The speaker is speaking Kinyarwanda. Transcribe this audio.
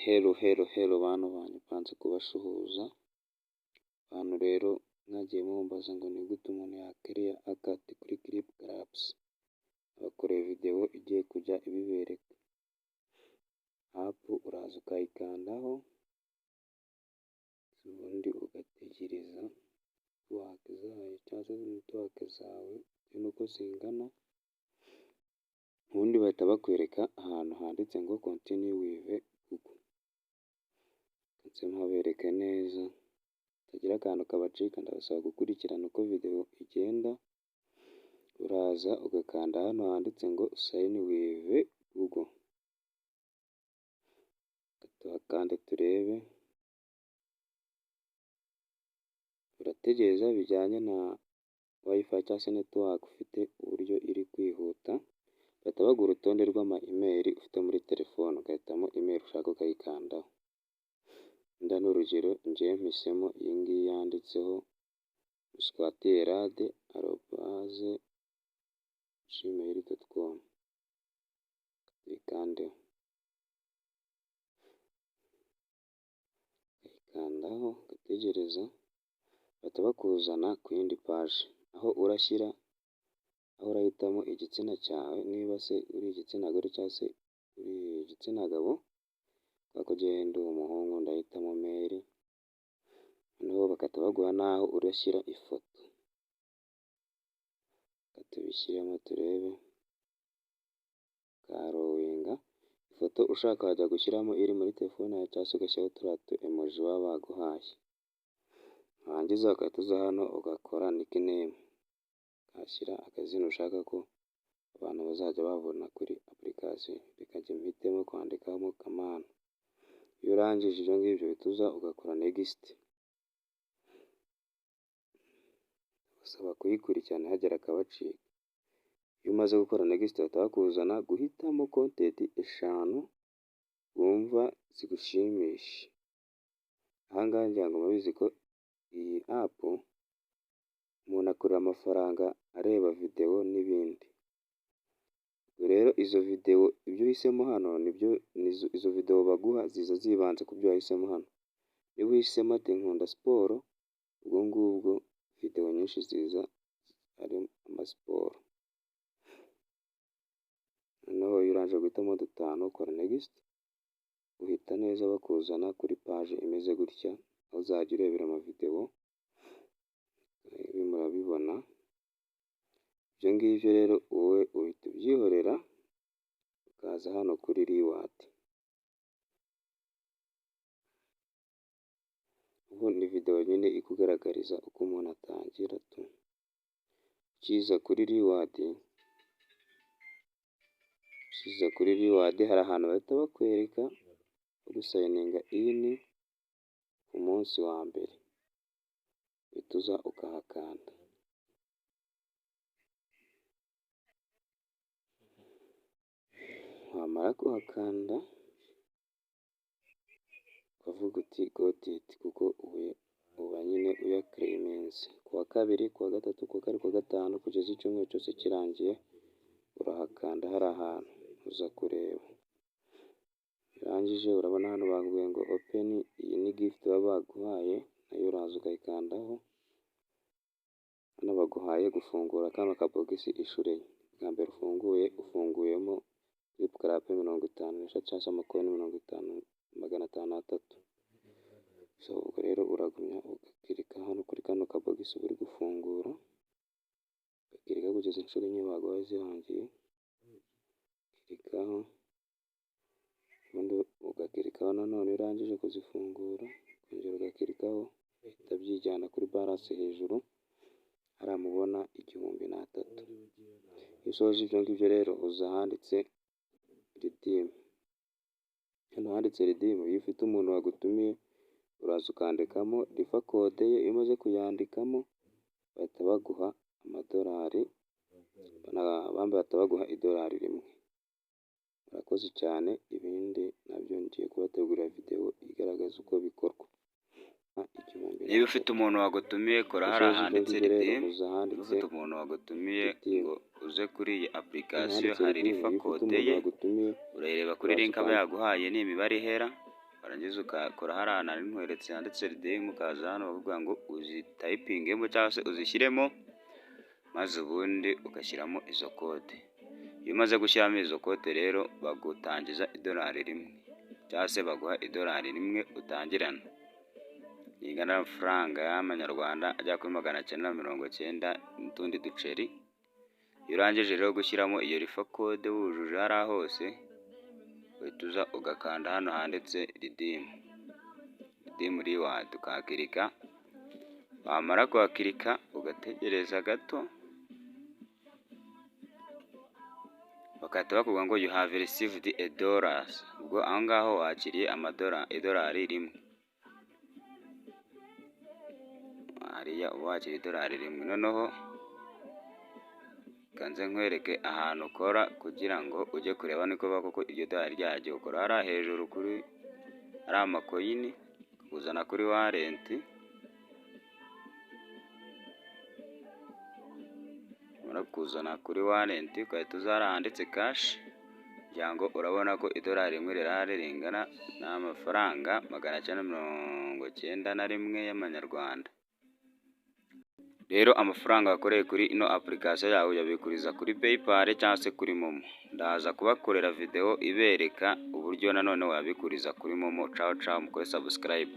Hello bantu banjye mpanze kubasuhuza. Abantu rero mwagiye mumbaza ngo ni gute umuntu yakiriya akati kuri Clip Clubs, abakoreye video igiye kujya ibibereka. App uraza ukayikandaho, ubundi ugategereza network zayo cyangwa se network zawe nuko zingana, ubundi bahita bakwereka ahantu handitse ngo continue with Google. Ndetse mpabereke neza tagira akantu kabacika, ndabasaba gukurikirana uko video igenda. Uraza ugakanda hano handitse ngo sign with Google, tuhakande turebe. Urategereza bijyanye na wifi cyangwa se network ufite uburyo iri kwihuta, bahita baguha urutonde rw'ama email ufite muri telefone, ugahitamo email ushaka ukayikandaho. Nda n'urugero njyewe mpisemo iyi ngiyi yanditseho squatterad@gmail.com, uyikandeho. Uyikandaho ugategereza, bahita bakuzana ku yindi page aho urahitamo igitsina cyawe, niba se uri igitsina gore cyangwa se uri igitsina gabo. Kubera ko ndi umuhungu ndahitamo male. Noneho bagahita baguha n'aho urashyira ifoto, tubishyiremo turebe. Karowinga ifoto ushaka wajya gushyiramo iri muri telefone yawe, cyangwa se ugashyiraho turiya tu emoji baba baguhaye. Warangiza ugahita uza hano ugakora nickname, ukahashyira akazina ushaka ko abantu bazajya babona kuri application. Reka njye mpitemo kwandikamo Kamana. Iyo urangije ibyo ngibyo uhita uza ugakora next. Usaba kuyikurikirana ntihagire akabacika. Iyo umaze gukora next bahita bakuzana guhitamo content 5 wumva zigushimisha. Aha ngaha ngira ngo mubizi ko iyi app umuntu akorera amafaranga areba video n'ibindi. Rero izo video ibyo uhisemo hano izo video baguha ziza zibanze ku byo wahisemo hano. Iyo uhisemo ati nkunda siporo, ubwo ngubwo video nyinshi ziza ari amasiporo. Noneho iyo urangije guhitamo 5 ukora next, uhita neza bakuzana kuri page imeze gutya, aho uzajya urebera amavideo. Ibi murabibona. Ibyo ngibyo rero wowe uhita ubyihorera, ukaza hano kuri reward. Ubu ni video nyine ikugaragariza uko umuntu atangira tu. Ukiza kuri reward hari ahantu bahita bakwereka gusayininga in ku munsi wa mbere, uhita uza ukahakanda. Wamara kuhakanda ukavuga uti got it, kuko uba nyine uyaclaiminze. Kuwa kabiri, kuwa gatatu, kuwa kane, kuwa gatanu, kugeza icyumweru cyose kirangiye urahakanda. Hari ahantu uza kureba. Urangije urabona hano bakubwiye ngo open, iyi ni gift baba baguhaye, nayo uraza ukayikandaho. Hano baguhaye gufungura kano kabogisi inshuro enye. Bwa mbere ufunguyemo Clip Club 50 cyangwa se amakoini 50,503. So ubwo rero uragumya ugakirika hano kuri kano kabogisi uri gufungura, ugakirika kugeza inshuro enye baguhaye zirangiye. Ukirikaho, ubundi ugakirikaho nanone iyo urangije kuzifungura, ukongera ugakirikaho, bihita byijyana kuri balance hejuru hariya mubona 1003. Iyo usoje ibyo ngibyo rero uza ahanditse redeem. Hano handitse redeem, iyo ufite umuntu wagutumiye uraza ukandikamo refer code ye. Iyo umaze kuyandikamo bahita baguha amadolari, bamwe bahita baguha $1. Murakoze cyane. Ibindi nabyo ngiye kubategurira video igaragaza uko bikorwa. Niba ufite umuntu wagutumiye, kora hariya handitse redeem. Ufite umuntu wagutumiye ngo uze kuri iyi application, hari refer code ye, urayireba kuri link aba yaguhaye, ni imibare ihera. warangiza ukakora hariya nari nkweretse handitse redeem, ukaza hano bavuga ngo uzitayipingemo cyangwa se uzishyiremo, maze ubundi ugashyiramo izo kode. Iyo umaze gushyiramo izo kode rero bagutangiza $1 cyangwa se baguha $1 utangirana, ingana n'amafaranga y'amanyarwanda ajya kuri 990 n'utundi duceri. Iyo urangije rero gushyiramo iyo rifa code wujuje hariya hose, uhita uza ugakanda hano handitse redeem reward, ukahakirika. Wamara kuhakirika ugategereza gato, bagahita bakubwira ngo you have received $1. Ubwo aho ngaho wakiriye $1. Hariya uba wakiriye $1. Noneho kanze nkwereke ahantu ukora kugira ngo ujye kureba niko koko iryo $1 ryajya. Ukora hariya hejuru kuri ariya makoyini, ukuzana kuri wallet, umara kuzana kuri wallet ugahita uza hariya handitse cash, kugira ngo urabona ko $1 rirahari ringana n'amafaranga 991 y'amanyarwanda. Rero amafaranga wakoreye kuri ino application yawe uyabikuriza kuri PayPal cyangwa se kuri Momo. Ndaza kubakorera video ibereka uburyo nanone wabikuriza kuri Momo. Ciao ciao, mukore subscribe.